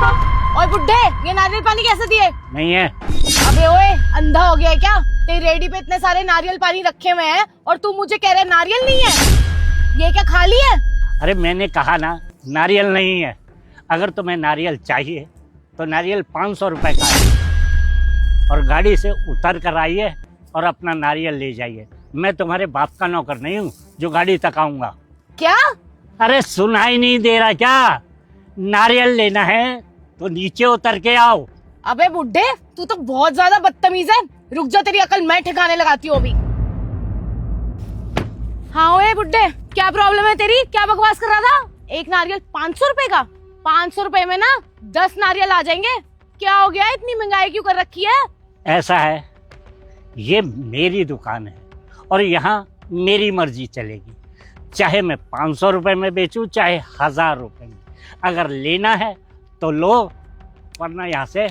और बुड्ढे, ये नारियल पानी कैसे दिए? नहीं है। अबे ओए, अंधा हो गया है क्या? तेरी रेडी पे इतने सारे नारियल पानी रखे हुए हैं और तू मुझे कह रहा है नारियल नहीं है? ये क्या खाली है? अरे मैंने कहा ना नारियल नहीं है। अगर तुम्हें नारियल चाहिए तो नारियल 500 रुपए का है और गाड़ी से उतर कर आइए और अपना नारियल ले जाइए। मैं तुम्हारे बाप का नौकर नहीं हूँ जो गाड़ी तक आऊंगा। क्या? अरे सुनाई नहीं दे रहा क्या? नारियल लेना है तो नीचे उतर के आओ। अबे बुड्ढे, तू तो बहुत ज्यादा बदतमीज है। रुक जा, तेरी अकल मैं ठिकाने लगाती हूँ अभी। हाँ ओए बुड्ढे, क्या प्रॉब्लम है तेरी? क्या बकवास कर रहा था? एक नारियल 500 रुपए का? 500 रुपए में ना 10 नारियल आ जाएंगे। क्या हो गया, इतनी महंगाई क्यों कर रखी है? ऐसा है, ये मेरी दुकान है और यहाँ मेरी मर्जी चलेगी। चाहे मैं 500 रुपए में बेचूं चाहे 1000 रुपए में। अगर लेना है तो लो, वरना यहाँ से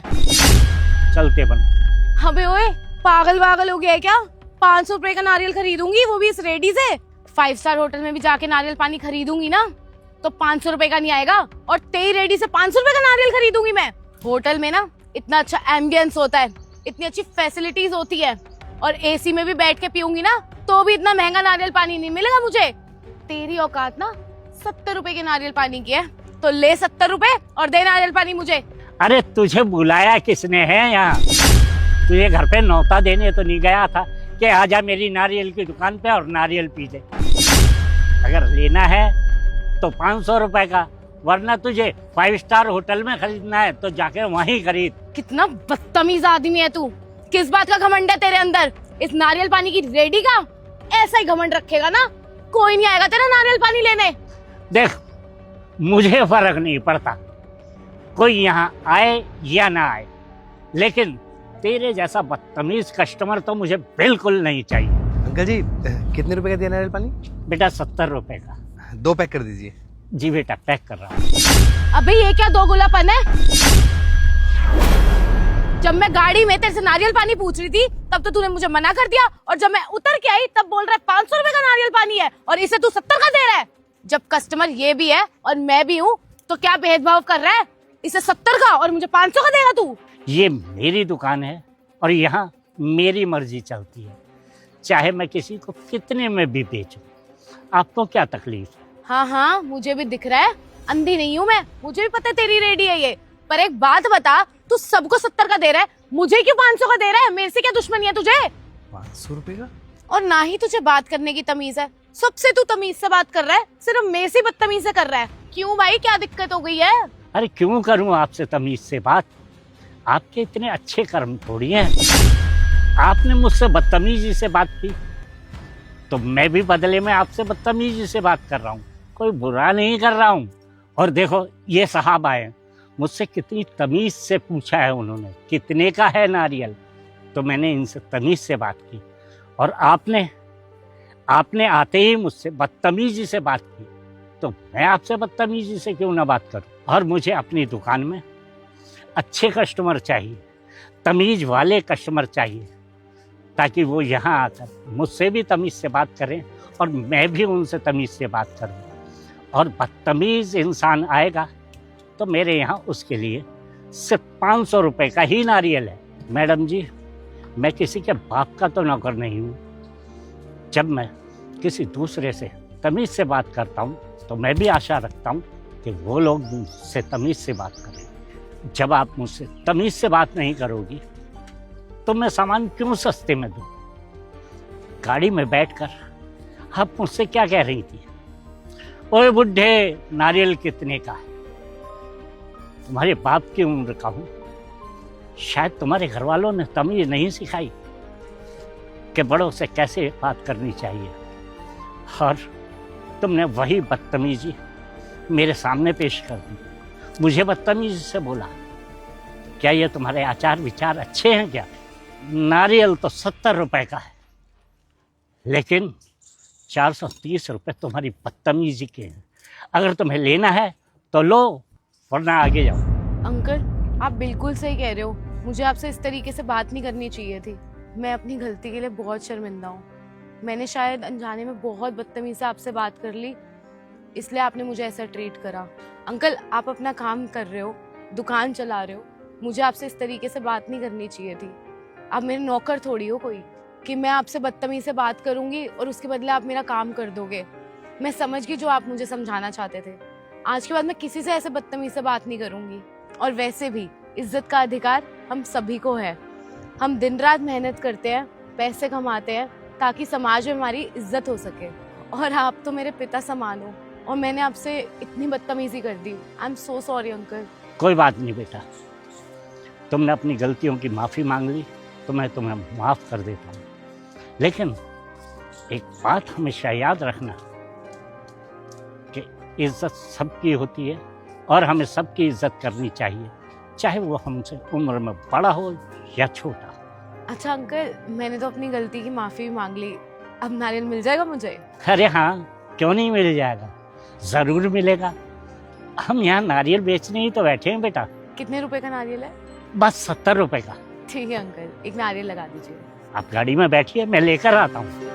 चलते बनो। अबे ओए, पागल वागल हो गया है क्या? 500 रुपए का नारियल खरीदूंगी, वो भी इस रेडी से। 5 स्टार होटल में भी जाके नारियल पानी खरीदूंगी ना तो 500 रुपए का नहीं आएगा, और तेरी रेडी से 500 रुपए का नारियल खरीदूंगी मैं। होटल में ना इतना अच्छा एम्बियंस होता है, इतनी अच्छी फैसिलिटीज होती है, और एसी में भी बैठ के पीऊंगी ना तो भी इतना महंगा नारियल पानी नहीं मिलेगा मुझे। तेरी औकात ना 70 रुपए के नारियल पानी की है, तो ले 70 रुपए और दे नारियल पानी मुझे। अरे तुझे बुलाया किसने है यहाँ? तुझे घर पे न्योता देने तो नहीं गया था कि आजा मेरी नारियल की दुकान पे और नारियल पी ले। अगर लेना है तो 500 रुपए का, वरना तुझे 5 स्टार होटल में खरीदना है तो जाके वहीं खरीद। कितना बदतमीज आदमी है तू। किस बात का घमंड है तेरे अंदर? इस नारियल पानी की रेडी का? ऐसा ही घमंड रखेगा ना, कोई नहीं आएगा तेरा नारियल पानी लेने। देख, मुझे फर्क नहीं पड़ता कोई यहाँ आए या ना आए, लेकिन तेरे जैसा बदतमीज कस्टमर तो मुझे बिल्कुल नहीं चाहिए। अंकल जी, कितने रुपए का दिया नारियल पानी? बेटा 70 रुपए का। 2 पैक कर दीजिए। जी बेटा, पैक कर रहा हूँ। अबे ये क्या दोगुलापन है? जब मैं गाड़ी में तेरे से नारियल पानी पूछ रही थी तब तो तूने मुझे मना कर दिया, और जब मैं उतर के आई तब बोल रहा है 500 रुपए का नारियल पानी है और इसे तू 70 का दे रहा है। जब कस्टमर ये भी है और मैं भी हूँ तो क्या भेदभाव कर रहा है? इसे 70 का और मुझे 500 का देगा तू? ये मेरी दुकान है और यहाँ मेरी मर्जी चलती है, चाहे मैं किसी को कितने में भी बेचूं। आपको क्या तकलीफ है? हाँ हाँ, मुझे भी दिख रहा है, अंधी नहीं हूँ मैं, मुझे भी पता है तेरी रेडी है ये। पर एक बात बता, तू सबको 70 का दे रहा है, मुझे क्यों 500 का दे रहा है? मेरे से क्या दुश्मनी है तुझे? 500 रुपए का? और ना ही तुझे बात करने की तमीज है, सबसे तू तमीज से बात कर रहा है, सिर्फ मेरे से बदतमीज से कर रहा है। क्यों भाई, क्या दिक्कत हो गई है? अरे क्यों करूं आपसे तमीज से बात? आपके इतने अच्छे कर्म थोड़ी हैं। आपने मुझसे बदतमीजी से बात की तो मैं भी बदले में आपसे बदतमीजी से बात कर रहा हूँ, कोई बुरा नहीं कर रहा हूँ। और देखो, ये साहब आए, मुझसे कितनी तमीज से पूछा है उन्होंने कितने का है नारियल, तो मैंने इनसे तमीज से बात की। और आपने आते ही मुझसे बदतमीजी से बात की, तो मैं आपसे बदतमीजी से क्यों ना बात करूं? और मुझे अपनी दुकान में अच्छे कस्टमर चाहिए, तमीज वाले कस्टमर चाहिए, ताकि वो यहाँ आकर मुझसे भी तमीज से बात करें और मैं भी उनसे तमीज से बात करूं। और बदतमीज इंसान आएगा तो मेरे यहाँ उसके लिए सिर्फ 500 रुपए का ही नारियल है। मैडम जी, मैं किसी के बाप का तो नौकर नहीं हूँ। जब मैं किसी दूसरे से तमीज से बात करता हूँ तो मैं भी आशा रखता हूँ कि वो लोग मुझसे तमीज से बात करें। जब आप मुझसे तमीज से बात नहीं करोगी तो मैं सामान क्यों सस्ते में दूँ? गाड़ी में बैठकर आप मुझसे क्या कह रही थी? ओए बुड्ढे, नारियल कितने का है? तुम्हारे बाप की उम्र का हूँ, शायद तुम्हारे घर वालों ने तमीज नहीं सिखाई कि बड़ों से कैसे बात करनी चाहिए, और तुमने वही बदतमीजी मेरे सामने पेश कर दी। मुझे बदतमीजी से बोला। क्या ये तुम्हारे आचार विचार अच्छे हैं क्या? नारियल तो 70 रुपए का है, लेकिन 430 रुपए तुम्हारी बदतमीजी के हैं। अगर तुम्हें लेना है तो लो, वरना आगे जाओ। अंकल, आप बिल्कुल सही कह रहे हो, मुझे आपसे इस तरीके से बात नहीं करनी चाहिए थी। मैं अपनी गलती के लिए बहुत शर्मिंदा हूँ। मैंने शायद अनजाने में बहुत बदतमीजी से आपसे बात कर ली, इसलिए आपने मुझे ऐसा ट्रीट करा। अंकल, आप अपना काम कर रहे हो, दुकान चला रहे हो, मुझे आपसे इस तरीके से बात नहीं करनी चाहिए थी। आप मेरे नौकर थोड़ी हो कोई कि मैं आपसे बदतमीज से बात करूंगी और उसके बदले आप मेरा काम कर दोगे। मैं समझ गई जो आप मुझे समझाना चाहते थे। आज के बाद मैं किसी से ऐसे बदतमीज से बात नहीं करूंगी। और वैसे भी इज्जत का अधिकार हम सभी को है। हम दिन रात मेहनत करते हैं, पैसे कमाते हैं ताकि समाज में हमारी इज्जत हो सके। और आप तो मेरे पिता समान हो और मैंने आपसे इतनी बदतमीजी कर दी। I am so sorry uncle. कोई बात नहीं बेटा, तुमने अपनी गलतियों की माफ़ी मांग ली तो मैं तुम्हें माफ़ कर देता हूँ। लेकिन एक बात हमेशा याद रखना कि इज्जत सबकी होती है और हमें सबकी इज्जत करनी चाहिए, चाहे वो हमसे उम्र में बड़ा हो या छोटा। अच्छा अंकल, मैंने तो अपनी गलती की माफी भी मांग ली। अब नारियल मिल जाएगा मुझे? अरे हाँ, क्यों नहीं मिल जाएगा, ज़रूर मिलेगा। हम यहाँ नारियल बेचने ही तो बैठे हैं बेटा। कितने रुपए का नारियल है? बस 70 रुपए का। ठीक है अंकल, एक नारियल लगा दीजिए। आप गाड़ी में बैठिए, मैं लेकर आता हूँ।